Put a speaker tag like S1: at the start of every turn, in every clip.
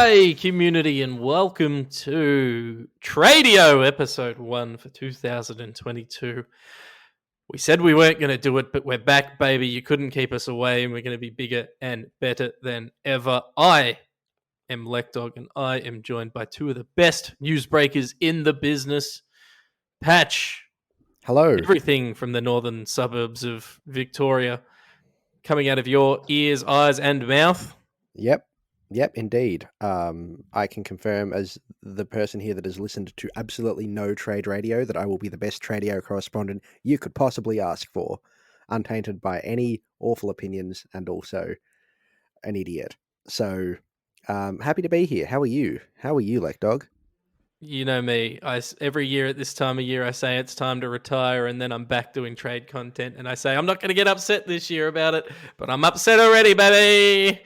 S1: G'day, community, and welcome to TRADIO episode 1 for 2022. We said we weren't going to do it, but we're back, baby. You couldn't keep us away, and we're going to be bigger and better than ever. I am Lekdog, and I am joined by two of the best newsbreakers in the business. Patch.
S2: Hello.
S1: Everything from the northern suburbs of Victoria coming out of your ears, eyes, and mouth.
S2: Yep, indeed. I can confirm as the person here that has listened to absolutely no trade radio that I will be the best TRADIO correspondent you could possibly ask for, untainted by any awful opinions and also an idiot. So, happy to be here. How are you? How are you, Lekdog?
S1: You know me. Every year at this time of year, I say it's time to retire, and then I'm back doing trade content, and I say I'm not going to get upset this year about it, but I'm upset already, baby.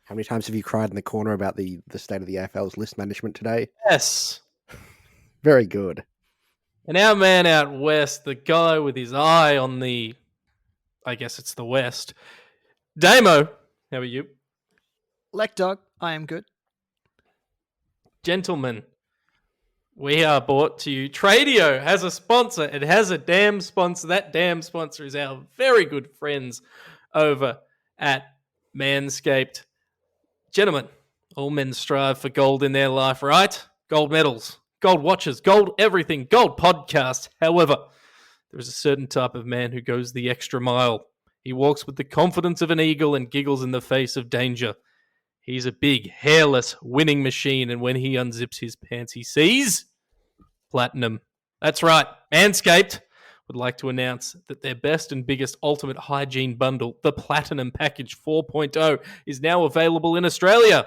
S2: How many times have you cried in the corner about the state of the AFL's list management today?
S1: Yes.
S2: Very good.
S1: And our man out west, the guy with his eye on the, I guess it's the west, Damo, how are you?
S3: Lekdog, I am good.
S1: Gentlemen, we are brought to you. TRADIO has a sponsor. It has a damn sponsor. That damn sponsor is our very good friends over at Manscaped. Gentlemen, all men strive for gold in their life, right? Gold medals, gold watches, gold everything, gold podcasts. However, there is a certain type of man who goes the extra mile. He walks with the confidence of an eagle and giggles in the face of danger. He's a big, hairless, winning machine, and when he unzips his pants, he sees platinum. That's right, Manscaped would like to announce that their best and biggest ultimate hygiene bundle, the Platinum Package 4.0, is now available in Australia.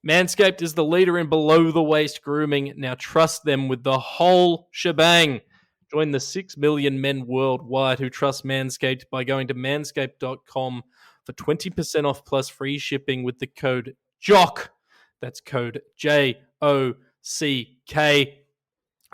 S1: Manscaped is the leader in below-the-waist grooming. Now trust them with the whole shebang. Join the 6 million men worldwide who trust Manscaped by going to manscaped.com for 20% off plus free shipping with the code JOCK. That's code JOCK.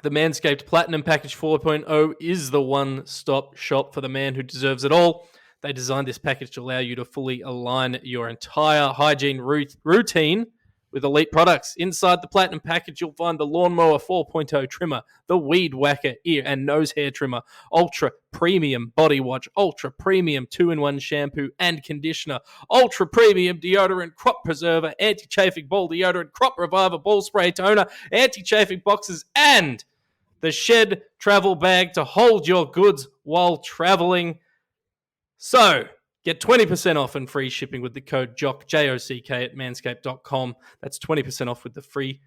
S1: The Manscaped Platinum Package 4.0 is the one-stop shop for the man who deserves it all. They designed this package to allow you to fully align your entire hygiene routine with elite products. Inside the Platinum Package, you'll find the Lawnmower 4.0 trimmer, the Weed Whacker ear and nose hair trimmer, Ultra Premium Body Wash, Ultra Premium 2-in-1 shampoo and conditioner, Ultra Premium deodorant, crop preserver, anti-chafing ball deodorant, crop reviver, ball spray toner, anti-chafing boxes, and the Shed travel bag to hold your goods while traveling. So, get 20% off and free shipping with the code JOCK, J-O-C-K, at manscaped.com. That's 20% off with the free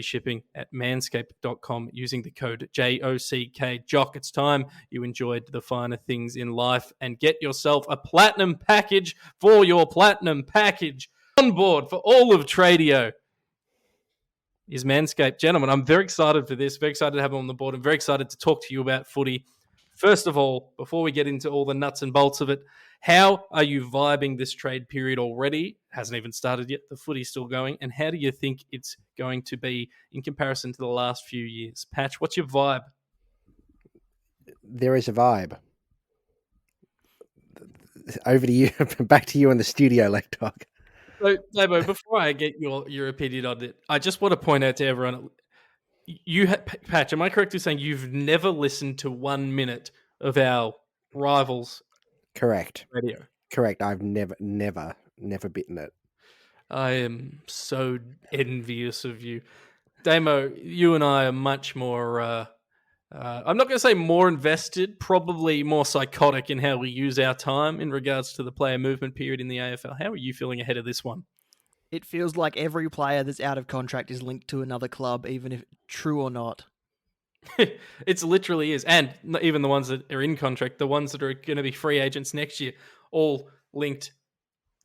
S1: shipping at manscaped.com using the code JOCK. JOCK, it's time you enjoyed the finer things in life and get yourself a platinum package for your platinum package. On board for all of TRADIO is Manscaped. Gentlemen, I'm very excited for this, very excited to have them on the board. I'm very excited to talk to you about footy. First of all, before we get into all the nuts and bolts of it, how are you vibing this trade period already? Hasn't even started yet. The footy's still going. And how do you think it's going to be in comparison to the last few years? Patch, what's your vibe?
S2: There is a vibe. Over to you, back to you in the studio, Lekdog.
S1: So, Damo, before I get your opinion on it, I just want to point out to everyone, Patch, am I correct in saying you've never listened to 1 minute of our rivals?
S2: Correct.
S1: Radio? Correct.
S2: I've never bitten it.
S1: I am so envious of you. Damo, you and I are much more, I'm not going to say more invested, probably more psychotic in how we use our time in regards to the player movement period in the AFL. How are you feeling ahead of this one?
S3: It feels like every player that's out of contract is linked to another club, even if true or not.
S1: It literally is. And even the ones that are in contract, the ones that are going to be free agents next year, all linked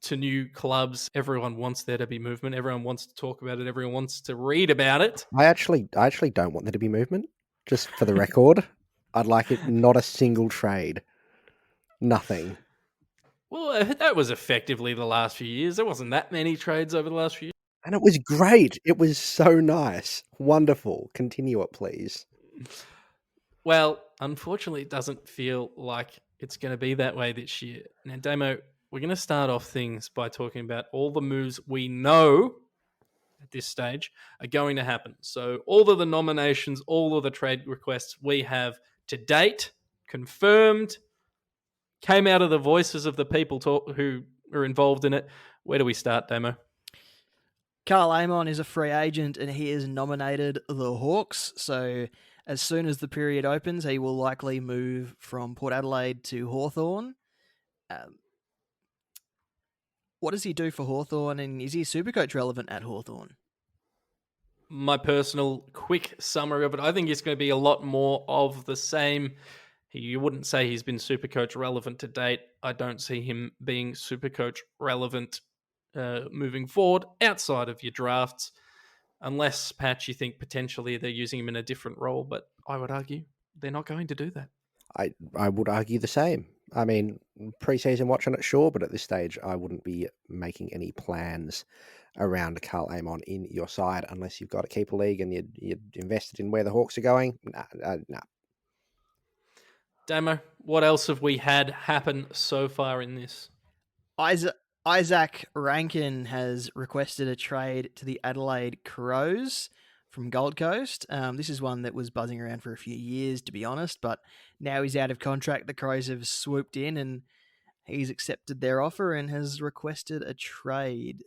S1: to new clubs. Everyone wants there to be movement. Everyone wants to talk about it. Everyone wants to read about it.
S2: I actually don't want there to be movement. Just for the record, I'd like it not a single trade. Nothing.
S1: Well, that was effectively the last few years. There wasn't that many trades over the last few years.
S2: And it was great. It was so nice. Wonderful. Continue it, please.
S1: Well, unfortunately, it doesn't feel like it's going to be that way this year. Now, Damo, we're going to start off things by talking about all the moves we know at this stage are going to happen. So all of the nominations, all of the trade requests we have to date, confirmed, came out of the voices of the people who are involved in it. Where do we start, Damo?
S3: Karl Amon is a free agent and he has nominated the Hawks. So as soon as the period opens, he will likely move from Port Adelaide to Hawthorn. What does he do for Hawthorn, and is he Supercoach relevant at Hawthorn?
S1: My personal quick summary of it, I think it's going to be a lot more of the same. You wouldn't say he's been Supercoach relevant to date. I don't see him being Supercoach relevant moving forward outside of your drafts, unless, Patch, you think potentially they're using him in a different role, but I would argue they're not going to do that.
S2: I would argue the same. I mean, pre-season watching it, sure, but at this stage, I wouldn't be making any plans around Karl Amon in your side unless you've got a keeper league and you're invested in where the Hawks are going. Nah.
S1: Damo, what else have we had happen so far in this?
S3: Isaac Rankine has requested a trade to the Adelaide Crows from Gold Coast. This is one that was buzzing around for a few years, to be honest, but now he's out of contract. The Crows have swooped in and he's accepted their offer and has requested a trade.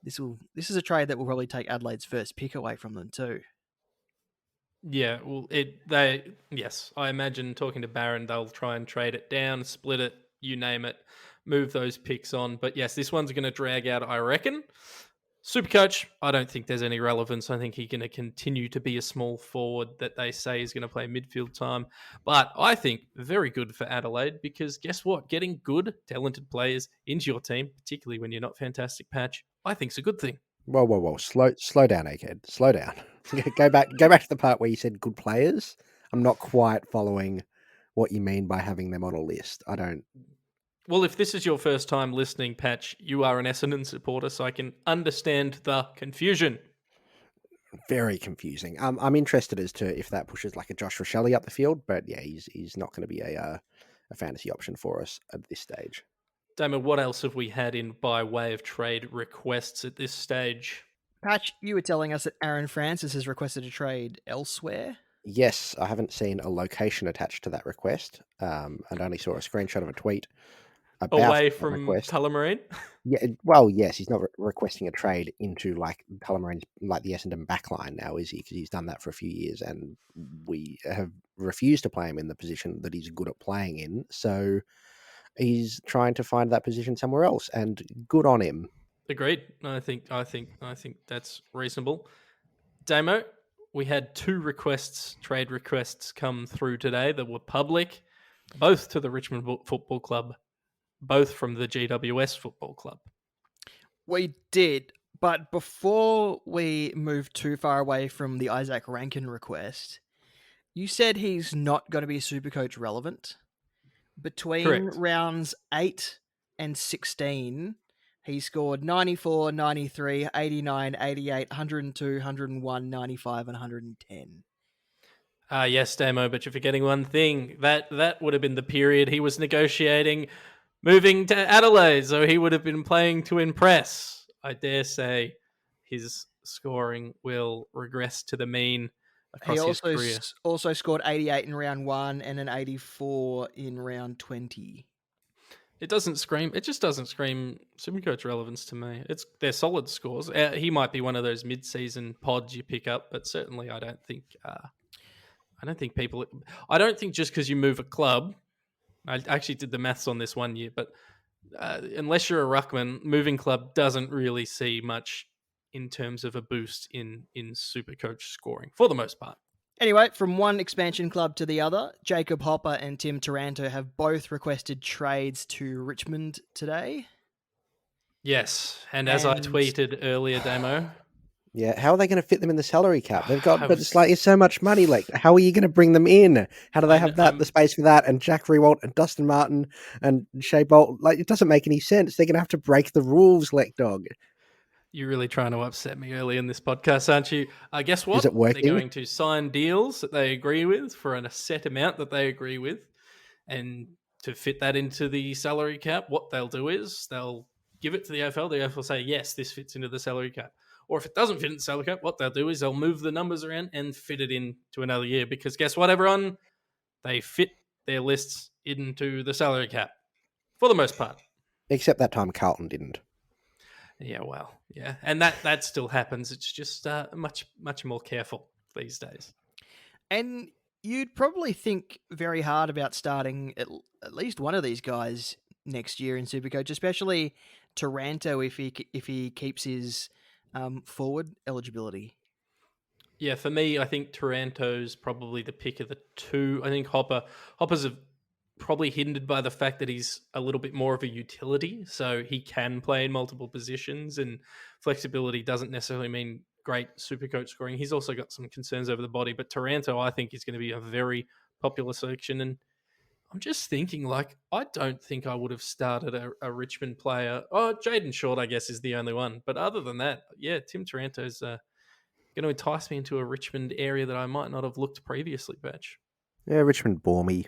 S3: This is a trade that will probably take Adelaide's first pick away from them too.
S1: Yeah, well, yes, I imagine talking to Barron, they'll try and trade it down, split it, you name it, move those picks on. But yes, this one's going to drag out, I reckon. Supercoach, I don't think there's any relevance. I think he's going to continue to be a small forward that they say is going to play midfield time. But I think very good for Adelaide because guess what? Getting good, talented players into your team, particularly when you're not fantastic, Patch, I think is a good thing.
S2: Whoa. Slow down, Egghead. Slow down. Go back to the part where you said good players. I'm not quite following what you mean by having them on a list. I don't.
S1: Well, if this is your first time listening, Patch, you are an Essendon supporter, so I can understand the confusion.
S2: Very confusing. I'm interested as to if that pushes like a Josh Rochelle up the field, but yeah, he's not going to be a fantasy option for us at this stage.
S1: Damo, what else have we had in by way of trade requests at this stage?
S3: Patch, you were telling us that Aaron Francis has requested a trade elsewhere.
S2: Yes, I haven't seen a location attached to that request. And only saw a screenshot of a tweet about
S1: away
S2: that
S1: from
S2: request.
S1: Tullamarine.
S2: Yeah, well, yes, he's not requesting a trade into like Tullamarine's, like the Essendon backline now, is he? Because he's done that for a few years, and we have refused to play him in the position that he's good at playing in. So he's trying to find that position somewhere else, and good on him.
S1: Agreed. I think that's reasonable. Damo, we had 2 trade requests come through today that were public, both to the Richmond Football Club, both from the GWS Football Club.
S3: We did, but before we move too far away from the Isaac Rankine request, you said he's not going to be Supercoach relevant. Between
S1: Correct.
S3: rounds 8 and 16, he scored 94, 93, 89, 88, 102, 101, 95, and 110.
S1: Yes, Damo, but you're forgetting one thing. That would have been the period he was negotiating moving to Adelaide, so he would have been playing to impress. I dare say his scoring will regress to the mean across his career.
S3: He also scored 88 in round 1 and an 84 in round 20.
S1: It just doesn't scream Supercoach relevance to me. They're solid scores. He might be one of those mid-season pods you pick up, but certainly I don't think just because you move a club. I actually did the maths on this one year, but unless you're a ruckman, moving club doesn't really see much in terms of a boost in Supercoach scoring for the most part.
S3: Anyway, from one expansion club to the other, Jacob Hopper and Tim Taranto have both requested trades to Richmond today.
S1: Yes, and as I tweeted earlier, Damo.
S2: Yeah, how are they going to fit them in the salary cap? They've got, but it's so much money. Like, how are you going to bring them in? How do they have the space for that? And Jack Riewoldt and Dustin Martin and Shea Bolt, like, it doesn't make any sense. They're going to have to break the rules, Lekdog.
S1: You're really trying to upset me early in this podcast, aren't you? Guess what?
S2: Is it working?
S1: They're going to sign deals that they agree with for a set amount that they agree with. And to fit that into the salary cap, what they'll do is they'll give it to the AFL. The AFL will say, yes, this fits into the salary cap. Or if it doesn't fit in the salary cap, what they'll do is they'll move the numbers around and fit it in to another year. Because guess what, everyone? They fit their lists into the salary cap for the most part.
S2: Except that time Carlton didn't.
S1: Yeah, well, yeah. And that still happens. It's just much more careful these days.
S3: And you'd probably think very hard about starting at least one of these guys next year in Supercoach, especially Taranto if he keeps his forward eligibility.
S1: Yeah, for me, I think Taranto's probably the pick of the two. I think Hopper's probably hindered by the fact that he's a little bit more of a utility, so he can play in multiple positions, and flexibility doesn't necessarily mean great Supercoach scoring. He's also got some concerns over the body, but Taranto, I think, is going to be a very popular selection. And I'm just thinking, I don't think I would have started a Richmond player. Oh, Jaden Short, I guess, is the only one. But other than that, yeah, Tim Taranto's going to entice me into a Richmond area that I might not have looked previously, Batch.
S2: Yeah, Richmond bore me,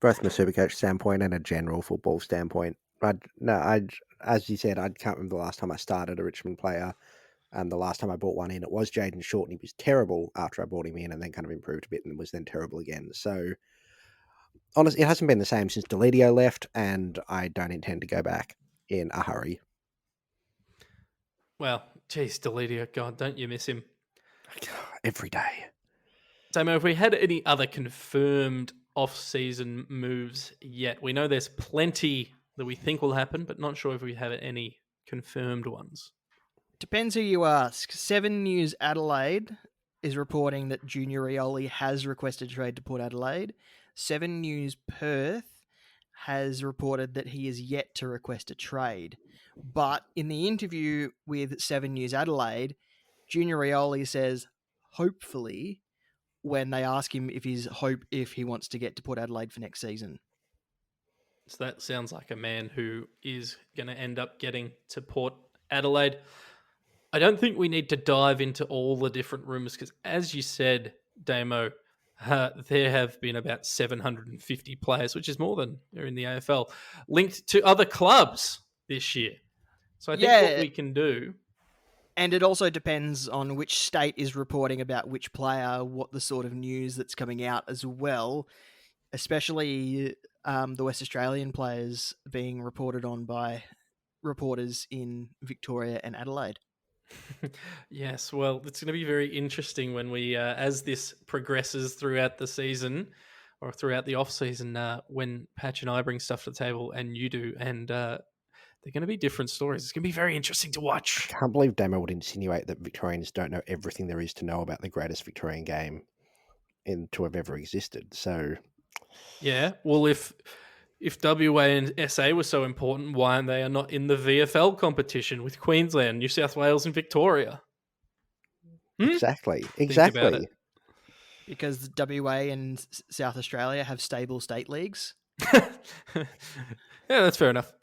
S2: both from a Supercoach standpoint and a general football standpoint. As you said, I can't remember the last time I started a Richmond player, and the last time I bought one in, it was Jaden Short, and he was terrible after I bought him in, and then kind of improved a bit, and was then terrible again. So, honestly, it hasn't been the same since delistings left, and I don't intend to go back in a hurry.
S1: Well, geez, delistings, God, don't you miss him?
S2: Every day.
S1: Damo, if we had any other confirmed off-season moves yet, we know there's plenty that we think will happen, but not sure if we have any confirmed ones.
S3: Depends who you ask. 7 News Adelaide is reporting that Junior Rioli has requested trade to Port Adelaide. 7 News Perth has reported that he is yet to request a trade. But in the interview with 7 News Adelaide, Junior Rioli says, hopefully, when they ask him if he wants to get to Port Adelaide for next season.
S1: So that sounds like a man who is going to end up getting to Port Adelaide. I don't think we need to dive into all the different rumours because, as you said, Damo, there have been about 750 players, which is more than are in the AFL, linked to other clubs this year. So I think what we can do...
S3: And it also depends on which state is reporting about which player, what the sort of news that's coming out as well, especially the West Australian players being reported on by reporters in Victoria and Adelaide.
S1: Yes, well, it's going to be very interesting when we, as this progresses throughout the season or throughout the off-season, when Patch and I bring stuff to the table and you do, and they're going to be different stories. It's going to be very interesting to watch.
S2: I can't believe Damo would insinuate that Victorians don't know everything there is to know about the greatest Victorian game to have ever existed. So,
S1: yeah, well, if WA and SA were so important, why they are not in the VFL competition with Queensland, New South Wales, and Victoria?
S2: Exactly.
S3: Because WA and South Australia have stable state leagues.
S1: Yeah, that's fair enough.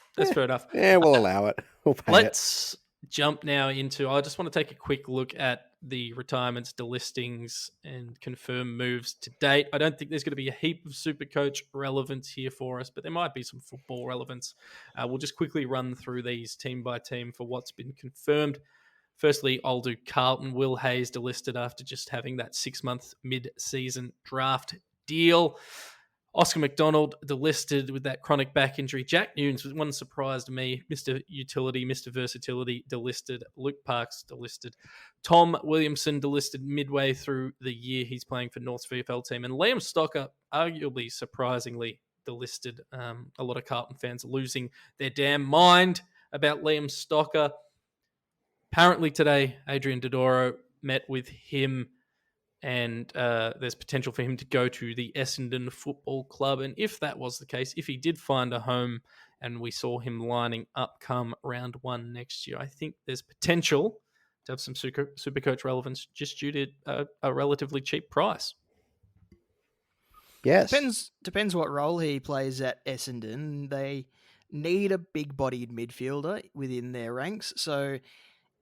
S2: Yeah, we'll allow it. We'll pay
S1: Let's jump now into... I just want to take a quick look at the retirements, delistings, and confirmed moves to date. I don't think there's going to be a heap of Supercoach relevance here for us, but there might be some football relevance. We'll just quickly run through these team by team for what's been confirmed. Firstly, I'll do Carlton. Will Hayes delisted after just having that 6-month mid-season draft deal. Oscar McDonald delisted with that chronic back injury. Jack Newnes, one surprised me. Mr. Utility, Mr. Versatility delisted. Luke Parks delisted. Tom Williamson delisted midway through the year. He's playing for North's VFL team. And Liam Stocker, arguably surprisingly, delisted. A lot of Carlton fans losing their damn mind about Liam Stocker. Apparently today, Adrian Dodoro met with him, and there's potential for him to go to the Essendon Football Club. And if that was the case, if he did find a home and we saw him lining up come round 1 next year, I think there's potential to have some Supercoach relevance just due to a relatively cheap price.
S2: Yes.
S3: Depends what role he plays at Essendon. They need a big-bodied midfielder within their ranks, so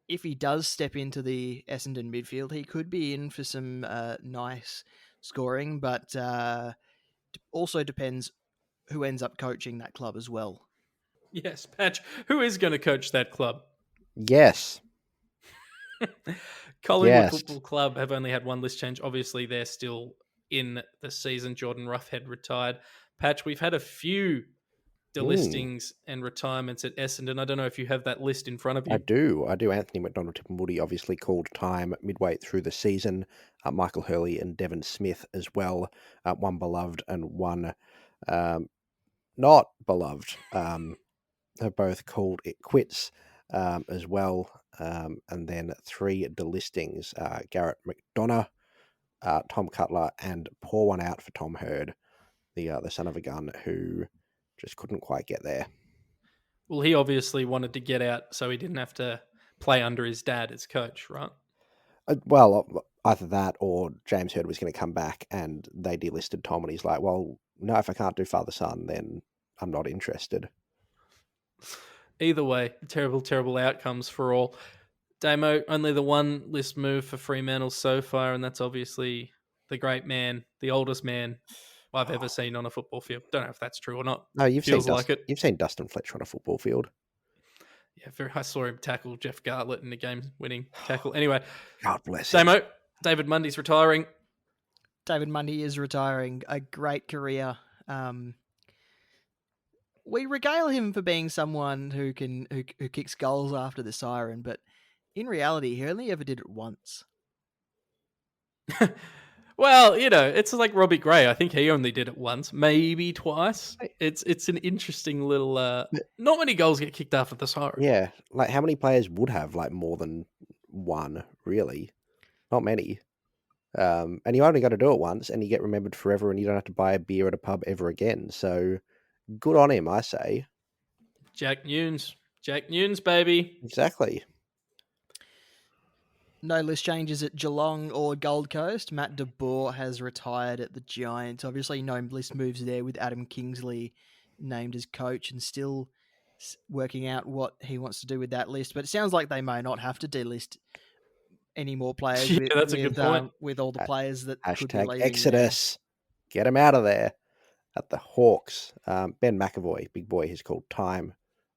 S3: if he does step into the Essendon midfield, he could be in for some nice scoring, but also depends who ends up coaching that club as well.
S1: Yes, Patch, who is going to coach that club?
S2: Yes.
S1: Collingwood
S2: Yes,
S1: Football Club have only had one list change. Obviously, they're still in the season. Jordan Roughhead retired. Patch, we've had a few delistings and retirements at Essendon. I don't know if you have that list in front of
S2: I
S1: you.
S2: do. Anthony McDonald-Tipungwuti obviously called time midway through the season. Michael Hurley and Devon Smith as well. One beloved and one not beloved. Have both called it quits as well. And then 3 delistings. Garrett McDonough, Tom Cutler, and pour one out for Tom Hurd, the son of a gun who just couldn't quite get there.
S1: Well, he obviously wanted to get out so he didn't have to play under his dad as coach, right?
S2: Well, either that or James Hurd was going to come back and they delisted Tom, and he's like, well, no, if I can't do father-son, then I'm not interested.
S1: Either way, terrible, terrible outcomes for all. Damo, only the one list move for Fremantle so far, and that's obviously the great man, the oldest man I've ever seen on a football field. Don't know if that's true or not.
S2: No,
S1: Feels like it.
S2: You've seen Dustin Fletcher on a football field.
S1: Yeah, I saw him tackle Jeff Gartlett in the game-winning tackle. Anyway,
S2: God bless him.
S1: Damo, David Mundy's retiring.
S3: David Mundy is retiring. A great career. We regale him for being someone who kicks goals after the siren, but in reality, he only ever did it once.
S1: Well, it's like Robbie Gray. I think he only did it once, maybe twice. It's an interesting little. Not many goals get kicked after the siren.
S2: Yeah, like how many players would have like more than one? Really, not many. And you only got to do it once, and you get remembered forever, and you don't have to buy a beer at a pub ever again. So, good on him, I say.
S1: Jack Nunes, baby.
S2: Exactly.
S3: No list changes at Geelong or Gold Coast. Matt de Boer has retired at the Giants. Obviously, no list moves there with Adam Kingsley named as coach and still working out what he wants to do with that list. But it sounds like they may not have to delist any more players.
S1: Yeah, that's a good point.
S3: With all the players that could be
S2: Hashtag
S3: leaving
S2: Exodus. Get him out of there. At the Hawks, Ben McAvoy, big boy, has called time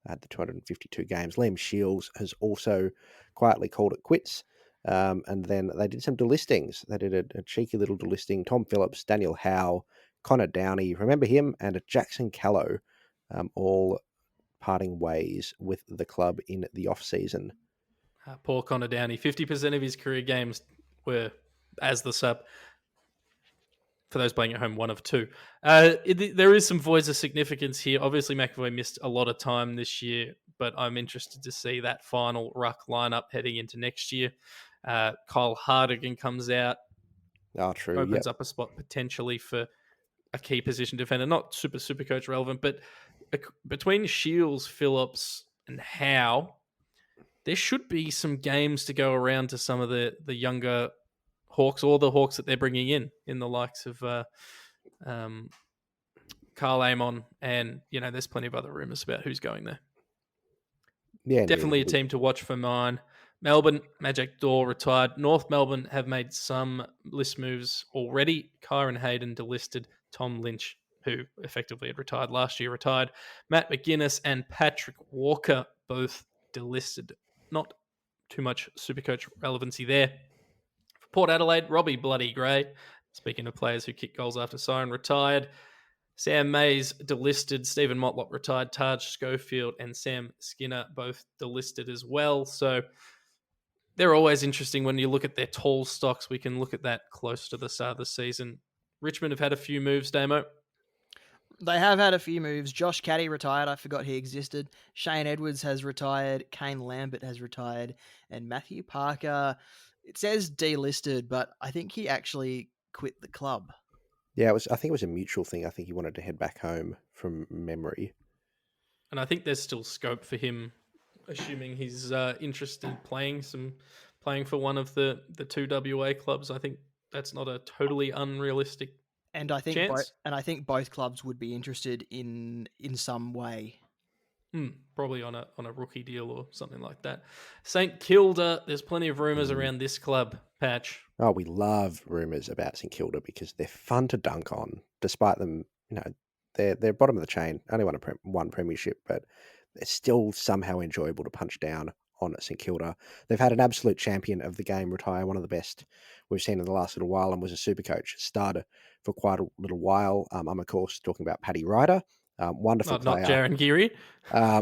S2: at the 252 games. Liam Shields has also quietly called it quits. And then they did some delistings. They did a cheeky little delisting. Tom Phillips, Daniel Howe, Connor Downey, remember him, and Jackson Callow, all parting ways with the club in the off-season.
S1: Poor Connor Downey. 50% of his career games were as the sub. For those playing at home, 1 of 2. There is some voids of significance here. Obviously, McAvoy missed a lot of time this year, but I'm interested to see that final ruck lineup heading into next year. Kyle Hardigan comes out.
S2: Oh, true.
S1: Opens up a spot potentially for a key position defender. Not super coach relevant, but between Shields, Phillips, and Howe, there should be some games to go around to some of the younger Hawks, or the Hawks that they're bringing in the likes of Karl Amon, and there's plenty of other rumours about who's going there.
S2: Yeah,
S1: definitely a team to watch for mine. Melbourne, Magic Door retired. North Melbourne have made some list moves already. Kyron Hayden delisted. Tom Lynch, who effectively had retired last year, retired. Matt McGuinness and Patrick Walker both delisted. Not too much Supercoach relevancy there. Port Adelaide, Robbie Bloody Gray, speaking of players who kick goals after siren, retired. Sam Mays delisted. Stephen Motlop retired. Taj Schofield and Sam Skinner both delisted as well. So they're always interesting when you look at their tall stocks. We can look at that close to the start of the season. Richmond have had a few moves, Damo.
S3: They have had a few moves. Josh Caddy retired. I forgot he existed. Shane Edwards has retired. Kane Lambert has retired. And Matthew Parker, it says delisted, but I think he actually quit the club.
S2: Yeah, I think it was a mutual thing. I think he wanted to head back home from memory.
S1: And I think there's still scope for him, assuming he's interested playing for one of the 2 WA clubs. I think that's not a totally unrealistic
S3: and I think
S1: chance.
S3: I think both clubs would be interested in some way.
S1: Probably on a rookie deal or something like that. St Kilda, there's plenty of rumours around this club, Patch.
S2: Oh, we love rumours about St Kilda because they're fun to dunk on, despite them, they're bottom of the chain, only won one premiership, but they're still somehow enjoyable to punch down on St Kilda. They've had an absolute champion of the game retire, one of the best we've seen in the last little while, and was a Supercoach stud for quite a little while. I'm, of course, talking about Paddy Ryder. Wonderful
S1: Not
S2: player.
S1: Jaron Geary.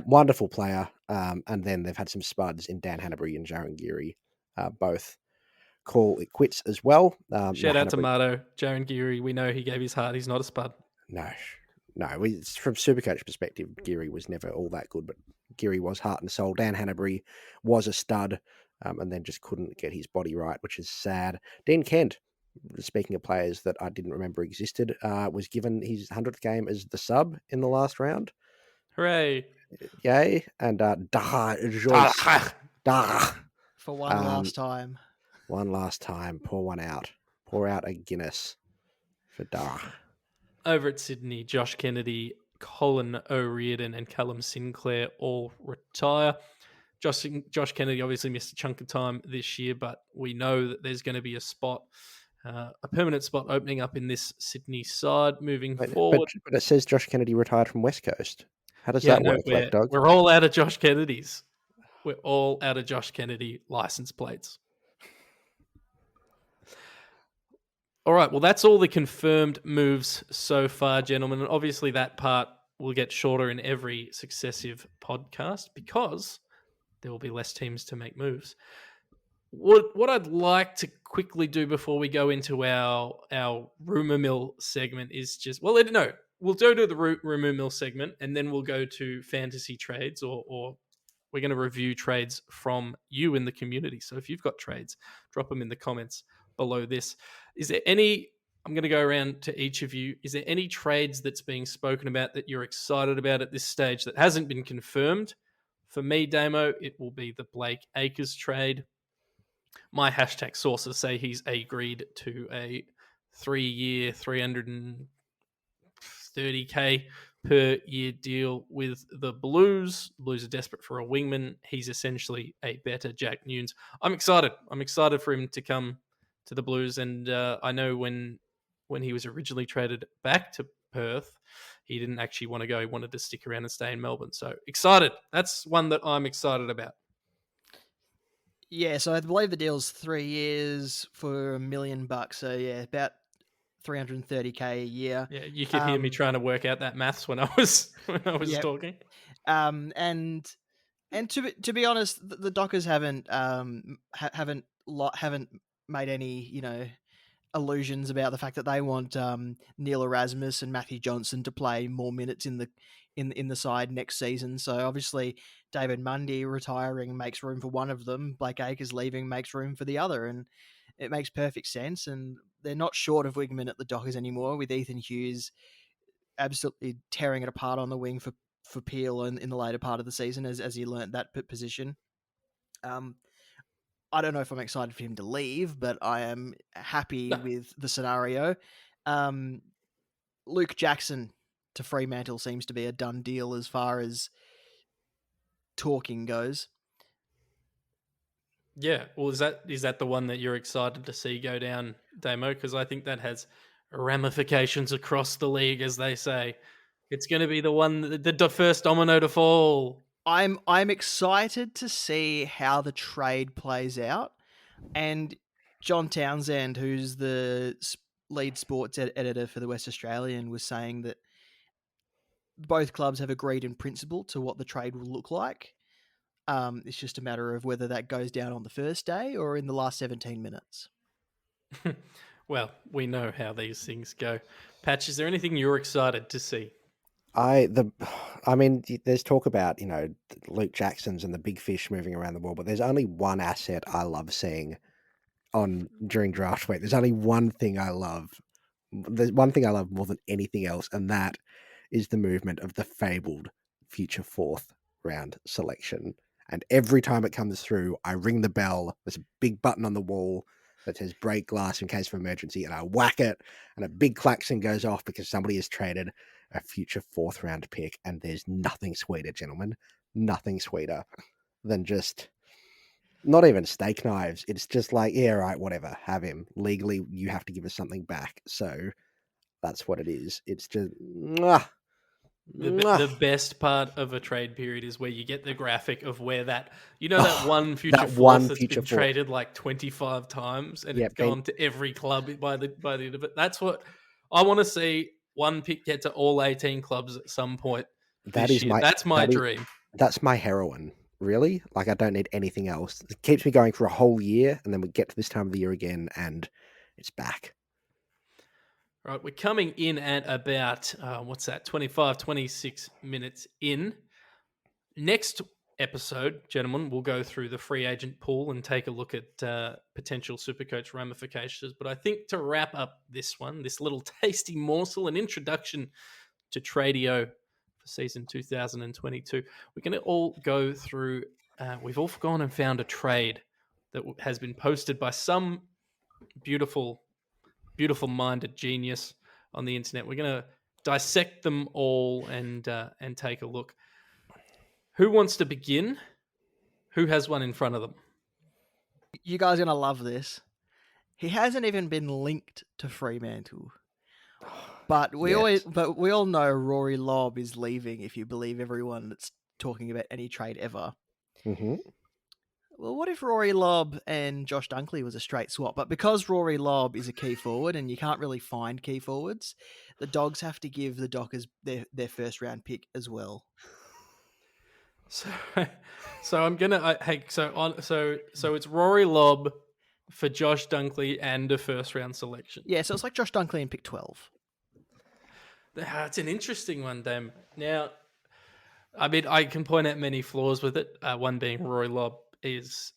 S2: Wonderful player. And then they've had some spuds in Dan Hanbury and Jaron Geary, both call it quits as well.
S1: Shout out to Mardo. Jaron Geary, we know he gave his heart. He's not a spud.
S2: No. From Supercoach perspective, Geary was never all that good, but Geary was heart and soul. Dan Hanbury was a stud, and then just couldn't get his body right, which is sad. Dean Kent, speaking of players that I didn't remember existed, was given his 100th game as the sub in the last round.
S1: Hooray.
S2: Yay. And Joyce.
S3: For one last time.
S2: One last time. Pour one out. Pour out a Guinness for Da.
S1: Over at Sydney, Josh Kennedy, Colin O'Riordan and Callum Sinclair all retire. Josh Kennedy obviously missed a chunk of time this year, but we know that there's going to be a spot, a permanent spot opening up in this Sydney side moving forward.
S2: But it says Josh Kennedy retired from West Coast. How does that work, Lekdog?
S1: We're all out of Josh Kennedys. We're all out of Josh Kennedy license plates. All right, well, that's all the confirmed moves so far, gentlemen. And obviously that part will get shorter in every successive podcast because there will be less teams to make moves. What I'd like to quickly do before we go into our rumour mill segment is just, we'll go to the rumour mill segment and then we'll go to fantasy trades or we're going to review trades from you in the community. So if you've got trades, drop them in the comments below this. Is there any, I'm going to go around to each of you, is there any trades that's being spoken about that you're excited about at this stage that hasn't been confirmed? For me, Damo, it will be the Blake Acres trade. My hashtag sources say he's agreed to a 3-year, 330K per year deal with the Blues. The Blues are desperate for a wingman. He's essentially a better Jack Nunes. I'm excited. I'm excited for him to come to the Blues. And I know when he was originally traded back to Perth, he didn't actually want to go. He wanted to stick around and stay in Melbourne. So excited. That's one that I'm excited about.
S3: Yeah, so I believe the deal's 3 years for $1 million. So yeah, about 330K a year.
S1: Yeah, you could hear me trying to work out that maths when I was talking.
S3: And to be honest, the Dockers haven't made any illusions about the fact that they want Neil Erasmus and Matthew Johnson to play more minutes in the side next season. So obviously David Mundy retiring makes room for one of them. Blake Acres leaving makes room for the other, and it makes perfect sense. And they're not short of wingmen at the Dockers anymore, with Ethan Hughes absolutely tearing it apart on the wing for Peel in the later part of the season as he learnt that position. I don't know if I'm excited for him to leave, but I am happy with the scenario. Luke Jackson to Fremantle seems to be a done deal as far as talking goes.
S1: Yeah, well, is that the one that you're excited to see go down, Damo? Because I think that has ramifications across the league, as they say. It's going to be the one, the first domino to fall.
S3: I'm excited to see how the trade plays out, and John Townsend, who's the lead sports editor for the West Australian, was saying that both clubs have agreed in principle to what the trade will look like. It's just a matter of whether that goes down on the first day or in the last 17 minutes.
S1: Well, we know how these things go. Patch, is there anything you're excited to see?
S2: I mean, there's talk about, Luke Jackson's and the big fish moving around the world, but there's only one asset I love seeing during draft week. There's only one thing I love. There's one thing I love more than anything else, and that is the movement of the fabled future 4th round selection. And every time it comes through, I ring the bell. There's a big button on the wall that says break glass in case of emergency, and I whack it, and a big klaxon goes off because somebody has traded a future 4th round pick. And there's nothing sweeter, gentlemen, nothing sweeter than just not even steak knives. It's just like, yeah, right, whatever, have him. Legally, you have to give us something back. So that's what it is. It's just,
S1: The best part of a trade period is where you get the graphic of where that one future
S2: that
S1: fourth
S2: one
S1: that's
S2: future
S1: been
S2: fourth.
S1: traded like 25 times and
S2: Yeah,
S1: it's gone to every club by the end of it. That's what I want to see. One pick get to all 18 clubs at some point this year. That's my dream.
S2: That's my heroin. Really? Like, I don't need anything else. It keeps me going for a whole year, and then we get to this time of the year again, and it's back.
S1: Right, we're coming in at about, 25, 26 minutes in. Next episode, gentlemen, we'll go through the free agent pool and take a look at potential Supercoach ramifications. But I think to wrap up this one, this little tasty morsel, an introduction to TRADIO for season 2022, we're going to all go through, we've all gone and found a trade that has been posted by some beautiful minded genius on the internet. We're going to dissect them all and take a look. Who wants to begin? Who has one in front of them?
S3: You guys are going to love this. He hasn't even been linked to Fremantle. But we all know Rory Lobb is leaving, if you believe everyone that's talking about any trade ever.
S2: Mm-hmm.
S3: Well, what if Rory Lobb and Josh Dunkley was a straight swap? But because Rory Lobb is a key forward and you can't really find key forwards, the Dogs have to give the Dockers their first round pick as well.
S1: So I'm gonna so it's Rory Lobb for Josh Dunkley and a first round selection.
S3: Yeah, so it's like Josh Dunkley in pick 12.
S1: It's an interesting one, Dam. Now, I mean, I can point out many flaws with it. One being Rory Lobb is,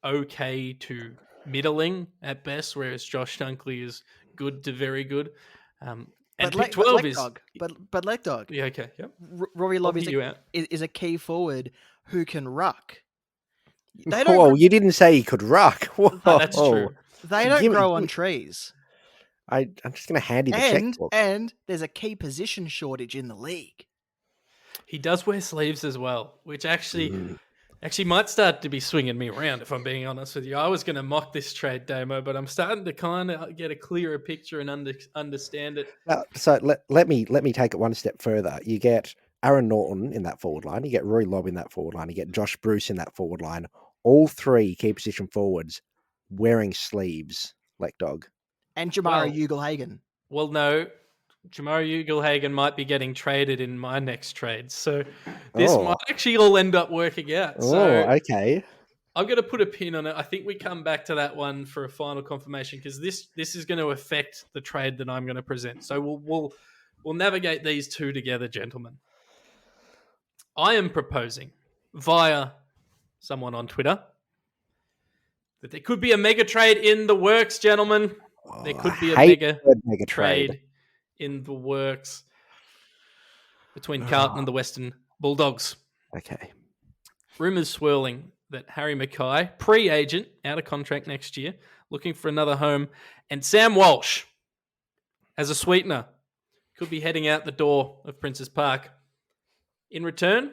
S1: okay to middling at best, whereas Josh Dunkley is good to very good. And pick 12 is...
S3: But Lekdog.
S1: Yeah, okay, yep.
S3: Rory Lobb is a key forward who can ruck.
S2: You didn't say he could ruck. Whoa.
S1: Oh, that's true.
S3: They don't grow on trees.
S2: I'm just going to hand you the checkbook.
S3: And there's a key position shortage in the league.
S1: He does wear sleeves as well, which actually might start to be swinging me around, if I'm being honest with you. I was going to mock this trade, Damo, but I'm starting to kind of get a clearer picture and understand it.
S2: So let me take it one step further. You get Aaron Norton in that forward line. You get Rory Lobb in that forward line. You get Josh Bruce in that forward line. All three key position forwards wearing sleeves, Lekdog.
S3: And Jamara Ugle-Hagan.
S1: Well, no. Jamara Ugle-Hagan might be getting traded in my next trade. So this might actually all end up working out.
S2: Okay.
S1: I'm going to put a pin on it. I think we come back to that one for a final confirmation because this is going to affect the trade that I'm going to present. So we'll navigate these two together, gentlemen. I am proposing via someone on Twitter that there could be a mega trade in the works, gentlemen. There could be a mega trade in the works between Carlton and the Western Bulldogs.
S2: Okay.
S1: Rumours swirling that Harry Mackay, pre-agent, out of contract next year, looking for another home, and Sam Walsh, as a sweetener, could be heading out the door of Princes Park. In return,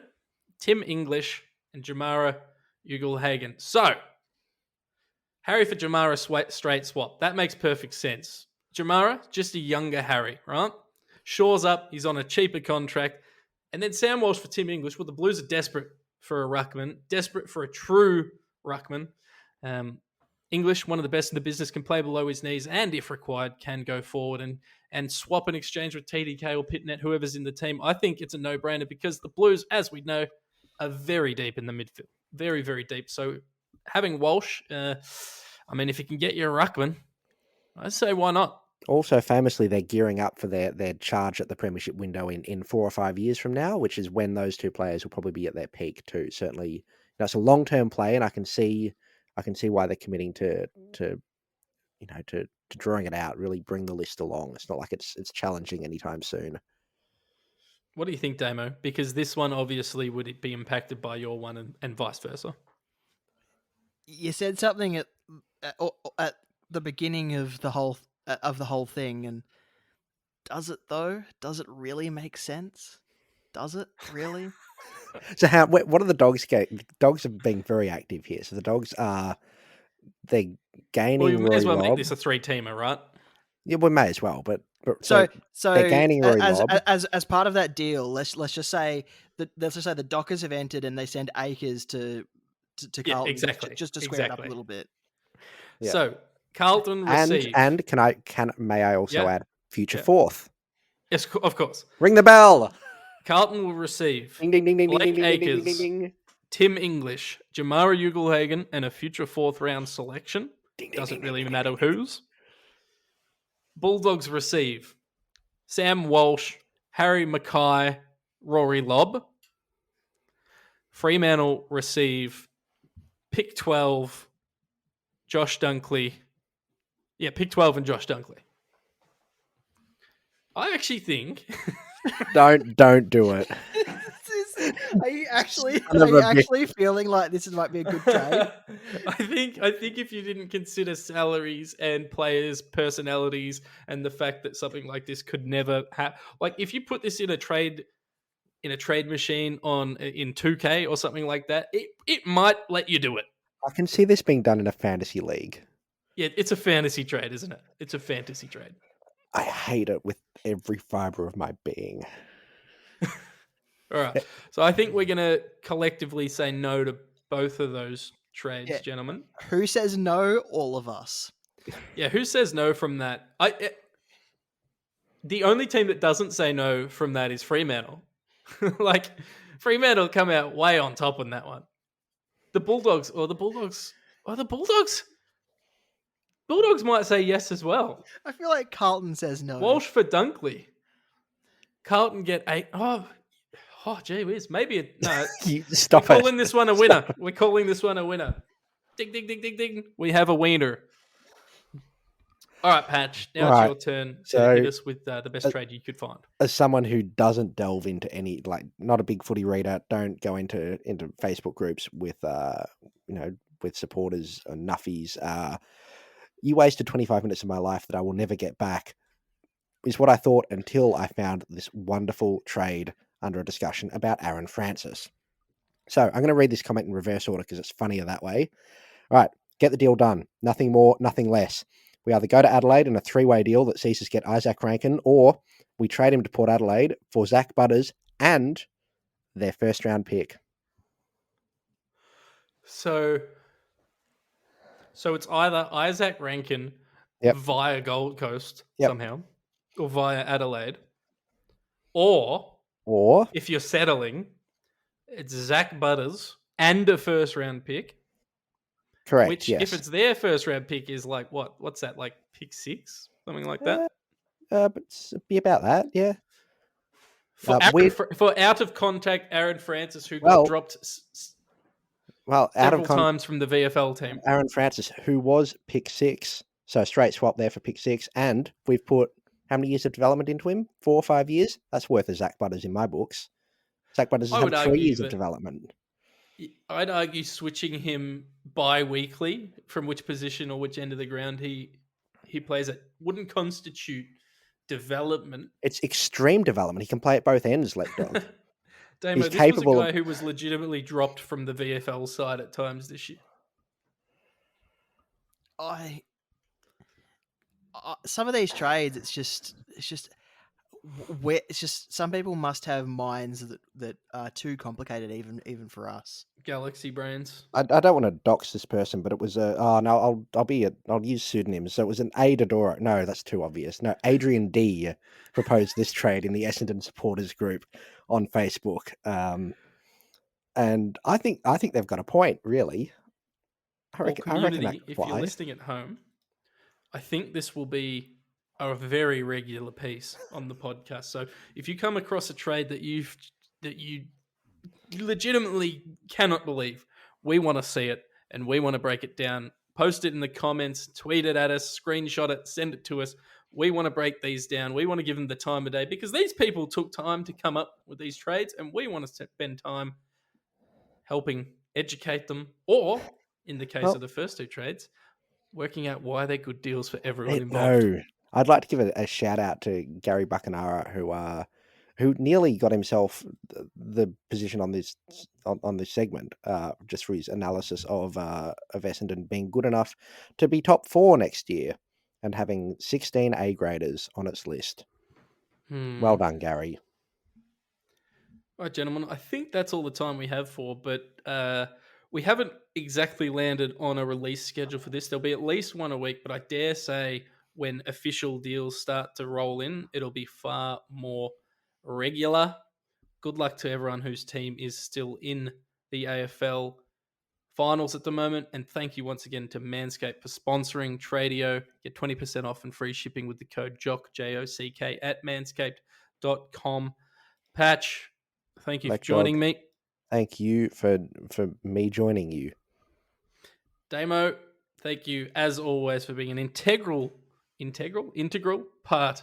S1: Tim English and Jamara Ugle-Hagan. So, Harry for Jamara straight swap. That makes perfect sense. Jamara, just a younger Harry, right? Shaw's up. He's on a cheaper contract. And then Sam Walsh for Tim English. Well, the Blues are desperate for a ruckman, desperate for a true ruckman. English, one of the best in the business, can play below his knees and, if required, can go forward and swap an exchange with TDK or Pitnet, whoever's in the team. I think it's a no-brainer because the Blues, as we know, are very deep in the midfield. Very, very deep. So having Walsh, if you can get your ruckman, I'd say why not?
S2: Also, famously, they're gearing up for their charge at the premiership window in 4 or 5 years from now, which is when those two players will probably be at their peak too. Certainly, it's a long-term play, and I can see why they're committing to drawing it out. Really bring the list along. It's not like it's challenging anytime soon.
S1: What do you think, Damo? Because this one obviously would it be impacted by your one and vice versa.
S3: You said something at the beginning of the whole thing, and does it though? Does it really make sense? Does it really?
S2: So what are the Dogs? Dogs have been very active here. So the Dogs they're gaining.
S1: Well, we may as well
S2: Rory
S1: make
S2: Lobb.
S1: this a 3-teamer, right?
S2: Yeah, we may as well. But
S3: So
S2: they're gaining Rory Lobb.
S3: as part of that deal, let's just say the Dockers have entered and they send Akers to Carlton
S1: exactly.
S3: just to square it up a little bit.
S2: Yeah.
S1: So Carlton receive
S2: and may I also add future fourth?
S1: Yes, of course.
S2: Ring the bell.
S1: Carlton will receive
S2: Ding ding ding ding
S1: Blake
S2: ding ding ding ding
S1: Akers,
S2: ding ding.
S1: Tim English, Jamara Ugelhagen, and a future 4th round selection. Doesn't really matter whose. Bulldogs receive Sam Walsh, Harry Mackay, Rory Lobb. Fremantle receive pick 12, Josh Dunkley. Yeah, pick 12 and Josh Dunkley. I actually think...
S2: Don't do it.
S3: Are you actually feeling like this might be a good trade?
S1: I think if you didn't consider salaries and players' personalities and the fact that something like this could never happen, like if you put this in a trade machine in 2K or something like that, it might let you do it.
S2: I can see this being done in a fantasy league.
S1: Yeah, it's a fantasy trade, isn't it? It's a fantasy trade.
S2: I hate it with every fiber of my being.
S1: All right. So I think we're going to collectively say no to both of those trades, gentlemen.
S3: Who says no? All of us.
S1: Yeah, who says no from that? The only team that doesn't say no from that is Fremantle. Like, Fremantle come out way on top on that one. The Bulldogs might say yes as well.
S3: I feel like Carlton says no.
S1: Walsh for Dunkley. Carlton get 8. Oh, gee whiz. Maybe no.
S2: Stop
S1: We're
S2: it.
S1: calling this one a winner. We're calling this one a winner. Ding, ding, ding, ding, ding. We have a wiener. All right, Patch. Now it's your turn to hit us with the best trade you could find.
S2: As someone who doesn't delve into any, like, not a big footy reader, don't go into Facebook groups with, with supporters and nuffies. You wasted 25 minutes of my life that I will never get back, is what I thought until I found this wonderful trade under a discussion about Aaron Francis. So I'm going to read this comment in reverse order because it's funnier that way. All right, get the deal done. Nothing more, nothing less. We either go to Adelaide in a 3-way deal that sees us get Isaac Rankine, or we trade him to Port Adelaide for Zach Butters and their first round pick.
S1: So it's either Isaac Rankine via Gold Coast somehow, or via Adelaide, or if you're settling, it's Zach Butters and a first round pick.
S2: Correct.
S1: Which, if it's their first round pick, is like what? What's that? Like pick 6, something like that.
S2: But be about that, yeah.
S1: For out of contact Aaron Francis, who got dropped several times from the VFL team.
S2: Aaron Francis, who was pick 6, so straight swap there for pick 6, and we've put how many years of development into him? 4 or 5 years. That's worth a Zach Butters in my books. Zach Butters has had 3 years of development.
S1: I'd argue switching him bi-weekly from which position or which end of the ground he plays at wouldn't constitute development.
S2: It's extreme development. He can play at both ends, Lekdog.
S1: Damo, this was a guy who was legitimately dropped from the VFL side at times this year.
S3: Some of these trades, it's just some people must have minds that are too complicated even for us.
S1: Galaxy brains.
S2: I don't want to dox this person, but it was I'll use pseudonyms. So it was an A Dodora. No, that's too obvious. No, Adrian D proposed this trade in the Essendon supporters group on Facebook. And I think they've got a point, really. I reckon that
S1: if you're listening at home, I think this will be a very regular piece on the podcast. So if you come across a trade that you legitimately cannot believe, we want to see it and we want to break it down. Post it in the comments, tweet it at us, screenshot it, send it to us. We want to break these down. We want to give them the time of day because these people took time to come up with these trades and we want to spend time helping educate them, or in the case of the first 2 trades, working out why they're good deals for everyone involved.
S2: No, I'd like to give a shout out to Gary Buckenara, who nearly got himself the position on this segment, just for his analysis of Essendon being good enough to be top 4 next year. and having 16 A graders on its list.
S1: Hmm.
S2: Well done, Gary.
S1: All right, gentlemen, I think that's all the time we have for, but we haven't exactly landed on a release schedule for this. There'll be at least one a week, but I dare say when official deals start to roll in, it'll be far more regular. Good luck to everyone whose team is still in the AFL finals at the moment. And thank you once again to Manscaped for sponsoring TRADIO. Get 20% off and free shipping with the code JOCK, JOCK, at manscaped.com. Patch, thank you for
S2: Lekdog,
S1: joining me.
S2: Thank you for me joining you.
S1: Damo, thank you as always for being an integral part,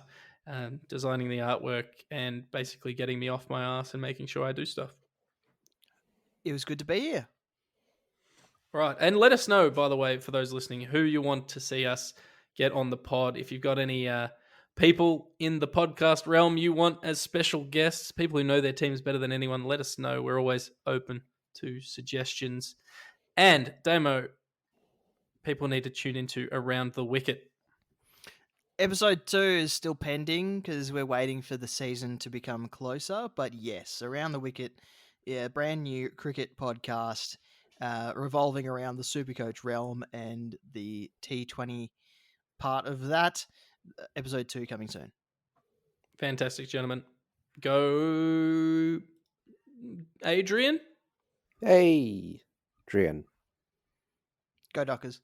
S1: designing the artwork and basically getting me off my ass and making sure I do stuff.
S3: It was good to be here.
S1: Right. And let us know, by the way, for those listening, who you want to see us get on the pod. If you've got any people in the podcast realm you want as special guests, people who know their teams better than anyone, let us know. We're always open to suggestions. And, Damo, people need to tune into Around the Wicket.
S3: Episode 2 is still pending because we're waiting for the season to become closer. But yes, Around the Wicket, brand new cricket podcast revolving around the Supercoach realm and the T20 part of that. Episode 2 coming soon.
S1: Fantastic, gentlemen. Go, Adrian.
S2: Hey, Drian.
S3: Go Dockers.